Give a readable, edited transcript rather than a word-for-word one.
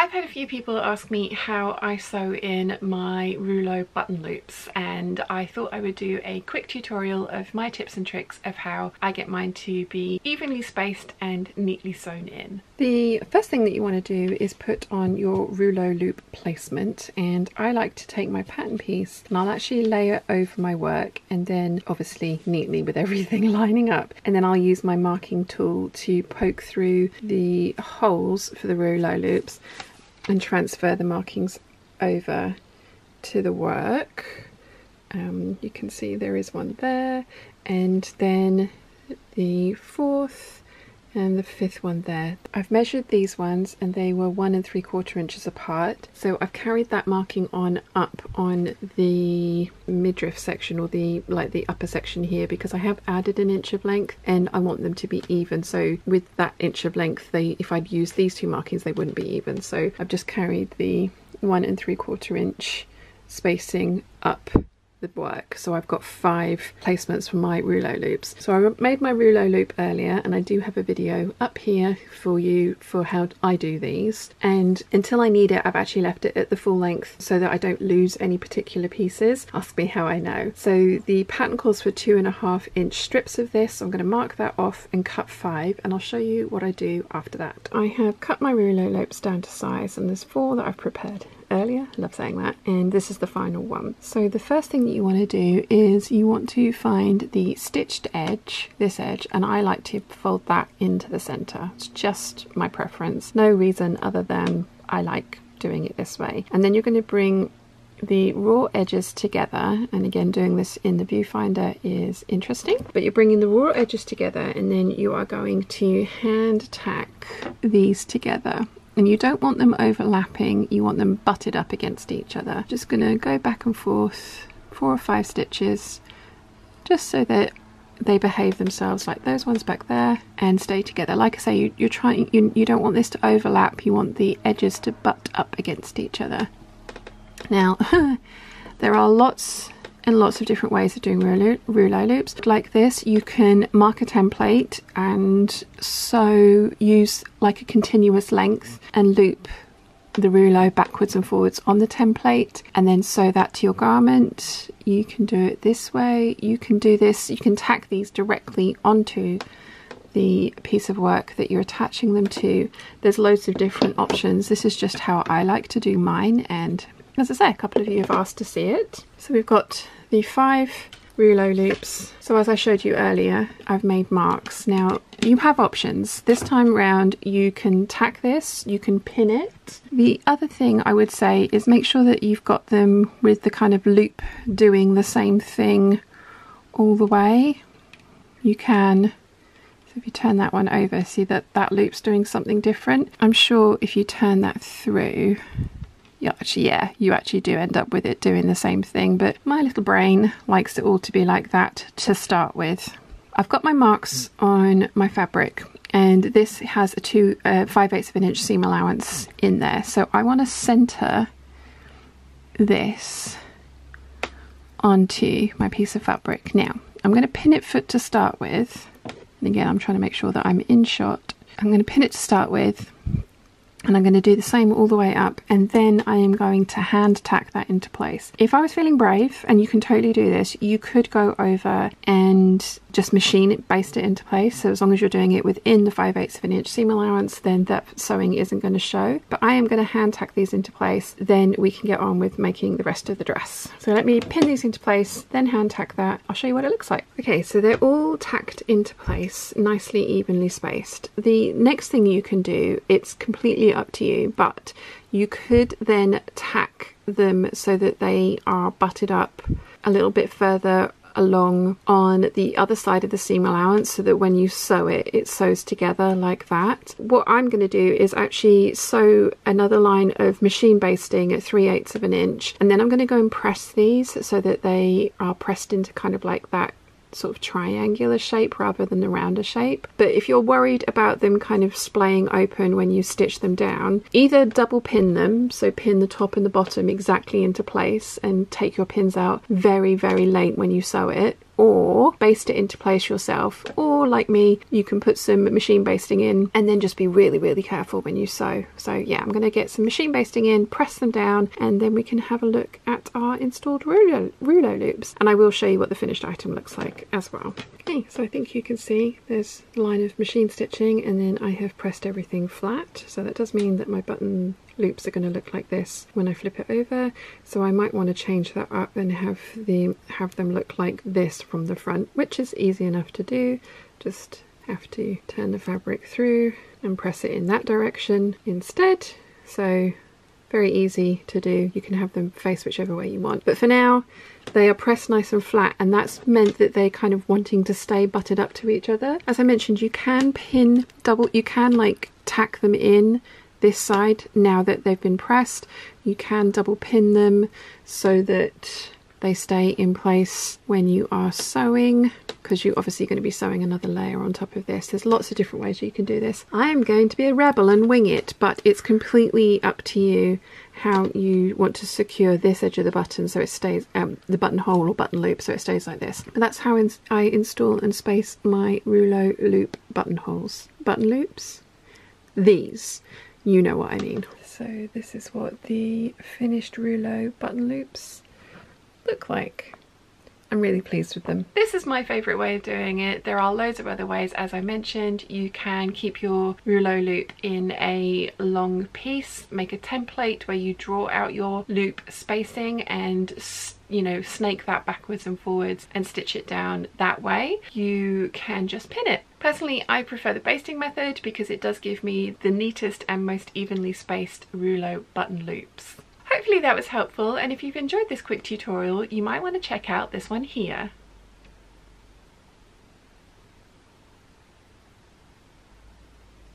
I've had a few people ask me how I sew in my Rouleau button loops, and I thought I would do a quick tutorial of my tips and tricks of how I get mine to be evenly spaced and neatly sewn in. The first thing that you want to do is put on your Rouleau loop placement, and I like to take my pattern piece and I'll actually lay it over my work, and then obviously neatly with everything lining up, and then I'll use my marking tool to poke through the holes for the Rouleau loops and transfer the markings over to the work. You can see there is one there, and then the fourth and the fifth one there. I've measured these ones and they were 1 3/4 inches apart, so I've carried that marking on up on the midriff section, or the upper section here, because I have added an inch of length and I want them to be even. So with that inch of length, if I'd used these two markings, they wouldn't be even. So I've just carried the 1 3/4 inch spacing up the work. So I've got 5 placements for my Rouleau loops. So I made my Rouleau loop earlier, and I do have a video up here for you for how I do these, and until I need it I've actually left it at the full length so that I don't lose any particular pieces. Ask me how I know. So the pattern calls for 2.5 inch strips of this. So I'm going to mark that off and cut 5, and I'll show you what I do after that. I have cut my Rouleau loops down to size, and there's 4 that I've prepared earlier. I love saying that. And this is the final one. So the first thing that you want to do is you want to find the stitched edge, this edge, and I like to fold that into the center. It's just my preference, no reason other than I like doing it this way. And then you're going to bring the raw edges together, and again doing this in the viewfinder is interesting, but you're bringing the raw edges together and then you are going to hand tack these together. And you don't want them overlapping, you want them butted up against each other. Just going to go back and forth 4 or 5 stitches just so that they behave themselves like those ones back there and stay together. Like I say, you don't want this to overlap, you want the edges to butt up against each other. Now there are lots and lots of different ways of doing Rouleau loops. Like this, you can mark a template and so use like a continuous length and loop the Rouleau backwards and forwards on the template and then sew that to your garment. You can do it this way, you can do this, you can tack these directly onto the piece of work that you're attaching them to. There's loads of different options. This is just how I like to do mine, and as I say, a couple of you have asked to see it. So we've got the 5 Rouleau loops. So as I showed you earlier, I've made marks. Now you have options. This time around you can tack this, you can pin it. The other thing I would say is make sure that you've got them with the kind of loop doing the same thing all the way. You can, so if you turn that one over, see that that loop's doing something different. I'm sure if you turn that through, you actually do end up with it doing the same thing, but my little brain likes it all to be like that to start with. I've got my marks on my fabric, and this has a 5/8 of an inch seam allowance in there, so I want to center this onto my piece of fabric. Now I'm going to pin it to start with, and again I'm trying to make sure that I'm in shot. I'm going to pin it to start with, and I'm going to do the same all the way up, and then I am going to hand tack that into place. If I was feeling brave, and you can totally do this, you could go over and just machine it, baste it into place. So as long as you're doing it within the 5/8 of an inch seam allowance, then that sewing isn't going to show. But I am going to hand tack these into place, then we can get on with making the rest of the dress. So let me pin these into place, then hand tack that. I'll show you what it looks like. Okay, so they're all tacked into place, nicely evenly spaced. The next thing you can do, it's completely up to you, but you could then tack them so that they are butted up a little bit further along on the other side of the seam allowance, so that when you sew it, it sews together like that. What I'm going to do is actually sew another line of machine basting at 3/8 of an inch, and then I'm going to go and press these so that they are pressed into kind of like that sort of triangular shape rather than the rounder shape. But if you're worried about them kind of splaying open when you stitch them down, either double pin them, so pin the top and the bottom exactly into place and take your pins out very, very late when you sew it, or baste it into place yourself, or like me, you can put some machine basting in and then just be really careful when you sew. So yeah, I'm going to get some machine basting in, press them down, and then we can have a look at our installed Rouleau loops, and I will show you what the finished item looks like as well. Okay, so I think you can see there's a line of machine stitching, and then I have pressed everything flat, so that does mean that my button loops are going to look like this when I flip it over, so I might want to change that up and have them look like this from the front, which is easy enough to do. Just have to turn the fabric through and press it in that direction instead. So very easy to do. You can have them face whichever way you want, but for now they are pressed nice and flat, and that's meant that they're kind of wanting to stay butted up to each other. As I mentioned, you can pin double, you can like tack them in this side now that they've been pressed. You can double pin them so that they stay in place when you are sewing, because you're obviously going to be sewing another layer on top of this. There's lots of different ways you can do this. I am going to be a rebel and wing it, but it's completely up to you how you want to secure this edge of the button so it stays, the buttonhole or button loop, so it stays like this. But that's how I install and space my Rouleau loop buttonholes. Button loops? These. You know what I mean. So this is what the finished Rouleau button loops look like. I'm really pleased with them. This is my favourite way of doing it. There are loads of other ways. As I mentioned, you can keep your Rouleau loop in a long piece, make a template where you draw out your loop spacing and, you know, snake that backwards and forwards and stitch it down that way. You can just pin it. Personally, I prefer the basting method because it does give me the neatest and most evenly spaced Rouleau button loops. Hopefully that was helpful, and if you've enjoyed this quick tutorial, you might want to check out this one here.